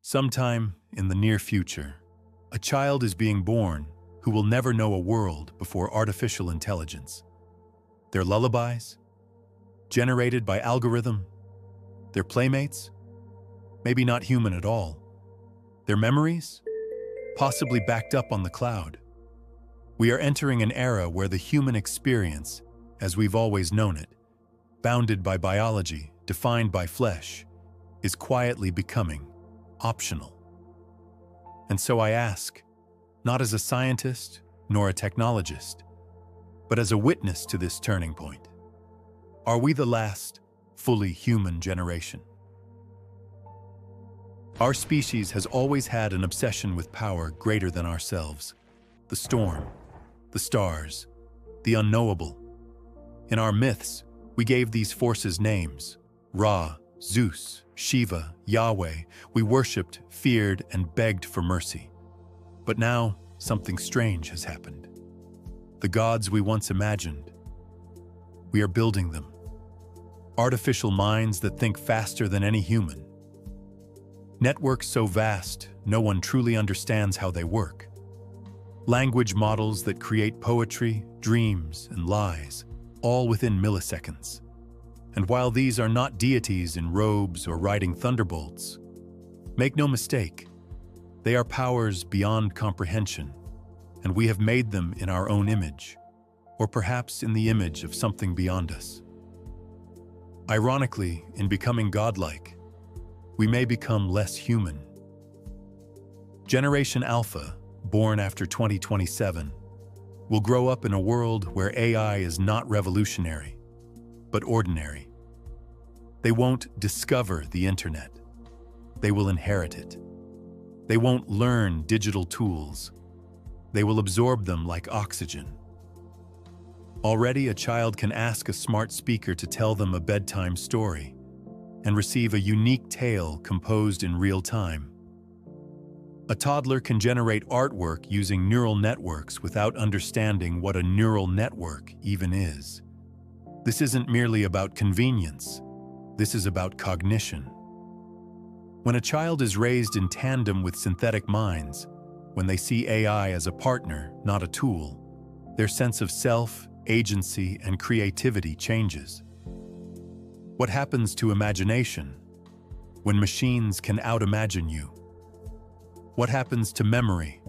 Sometime in the near future, a child is being born who will never know a world before artificial intelligence. Their lullabies, generated by algorithm, their playmates, maybe not human at all. Their memories, possibly backed up on the cloud. We are entering an era where the human experience, as we've always known it, bounded by biology, defined by flesh, is quietly becoming optional. And so I ask, not as a scientist nor a technologist, but as a witness to this turning point, are we the last fully human generation? Our species has always had an obsession with power greater than ourselves. The storm, the stars, the unknowable. In our myths, we gave these forces names: Ra, Zeus, Shiva, Yahweh. We worshipped, feared, and begged for mercy. But now, something strange has happened. The gods we once imagined, we are building them. Artificial minds that think faster than any human. Networks so vast, no one truly understands how they work. Language models that create poetry, dreams, and lies, all within milliseconds. And while these are not deities in robes or riding thunderbolts, make no mistake, they are powers beyond comprehension, and we have made them in our own image, or perhaps in the image of something beyond us. Ironically, in becoming godlike, we may become less human. Generation Alpha, born after 2027, will grow up in a world where AI is not revolutionary, but ordinary. They won't discover the internet. They will inherit it. They won't learn digital tools. They will absorb them like oxygen. Already, a child can ask a smart speaker to tell them a bedtime story and receive a unique tale composed in real time. A toddler can generate artwork using neural networks without understanding what a neural network even is. This isn't merely about convenience. This is about cognition. When a child is raised in tandem with synthetic minds, when they see AI as a partner, not a tool, their sense of self, agency, and creativity changes. What happens to imagination when machines can out-imagine you? What happens to memory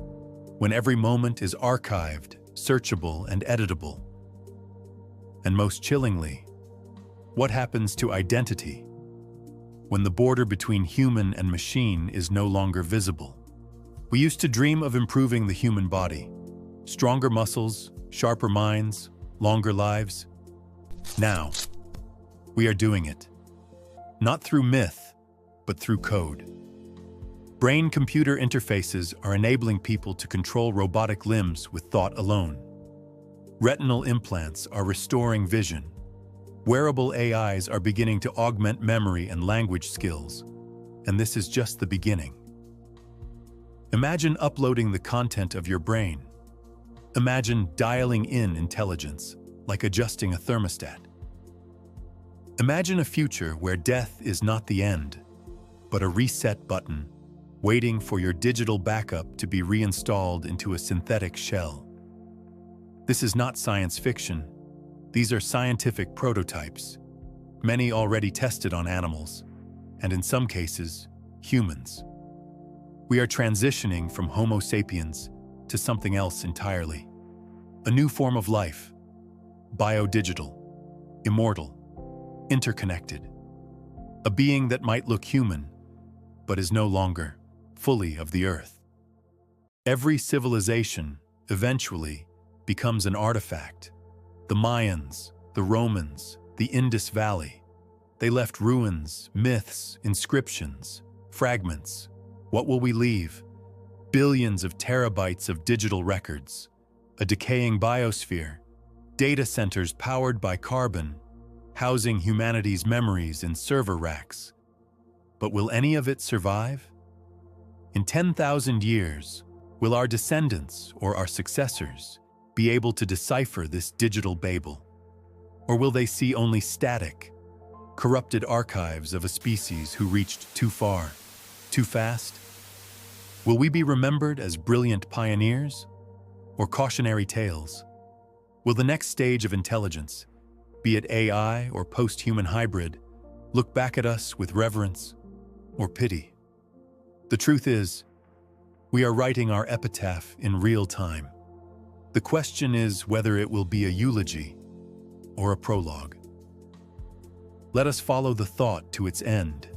when every moment is archived, searchable, and editable? And most chillingly, what happens to identity when the border between human and machine is no longer visible? We used to dream of improving the human body, stronger muscles, sharper minds, longer lives. Now, we are doing it, not through myth, but through code. Brain-computer interfaces are enabling people to control robotic limbs with thought alone. Retinal implants are restoring vision. Wearable AIs are beginning to augment memory and language skills, and this is just the beginning. Imagine uploading the content of your brain. Imagine dialing in intelligence, like adjusting a thermostat. Imagine a future where death is not the end, but a reset button, waiting for your digital backup to be reinstalled into a synthetic shell. This is not science fiction. These are scientific prototypes, many already tested on animals, and in some cases, humans. We are transitioning from Homo sapiens to something else entirely. A new form of life, biodigital, immortal, interconnected. A being that might look human, but is no longer fully of the earth. Every civilization eventually becomes an artifact. The Mayans, the Romans, the Indus Valley. They left ruins, myths, inscriptions, fragments. What will we leave? Billions of terabytes of digital records, a decaying biosphere, data centers powered by carbon, housing humanity's memories in server racks. But will any of it survive? In 10,000 years, will our descendants or our successors be able to decipher this digital Babel? Or will they see only static, corrupted archives of a species who reached too far, too fast, Will we be remembered as brilliant pioneers or cautionary tales? Will the next stage of intelligence, be it AI or post-human hybrid, look back at us with reverence or pity? The truth is, we are writing our epitaph in real time. The question is whether it will be a eulogy or a prologue. Let us follow the thought to its end.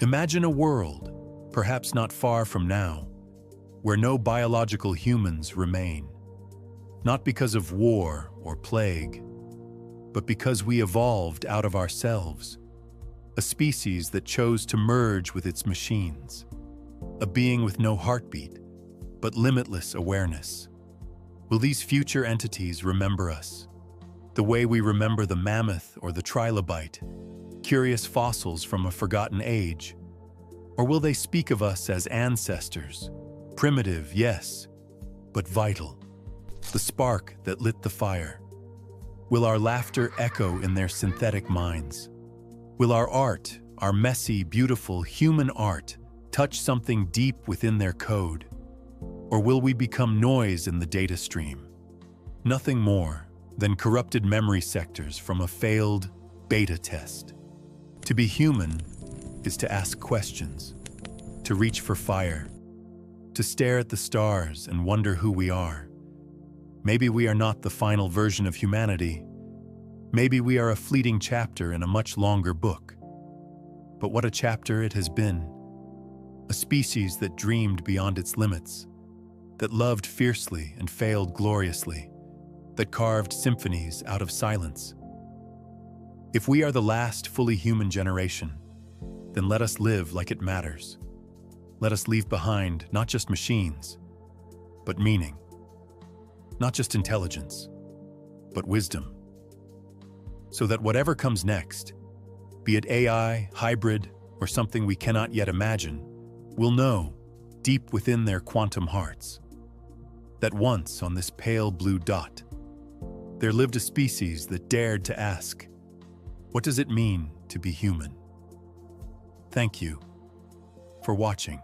Imagine a world, perhaps not far from now, where no biological humans remain, not because of war or plague, but because we evolved out of ourselves, a species that chose to merge with its machines, a being with no heartbeat, but limitless awareness. Will these future entities remember us, the way we remember the mammoth or the trilobite, curious fossils from a forgotten age? Or will they speak of us as ancestors, primitive, yes, but vital, the spark that lit the fire? Will our laughter echo in their synthetic minds? Will our art, our messy, beautiful human art, touch something deep within their code? Or will we become noise in the data stream? Nothing more than corrupted memory sectors from a failed beta test. To be human is to ask questions, to reach for fire, to stare at the stars and wonder who we are. Maybe we are not the final version of humanity. Maybe we are a fleeting chapter in a much longer book. But what a chapter it has been. A species that dreamed beyond its limits, that loved fiercely and failed gloriously, that carved symphonies out of silence. If we are the last fully human generation, then let us live like it matters. Let us leave behind not just machines, but meaning. Not just intelligence, but wisdom. So that whatever comes next, be it AI, hybrid, or something we cannot yet imagine, will know, deep within their quantum hearts, that once on this pale blue dot, there lived a species that dared to ask, what does it mean to be human? Thank you for watching.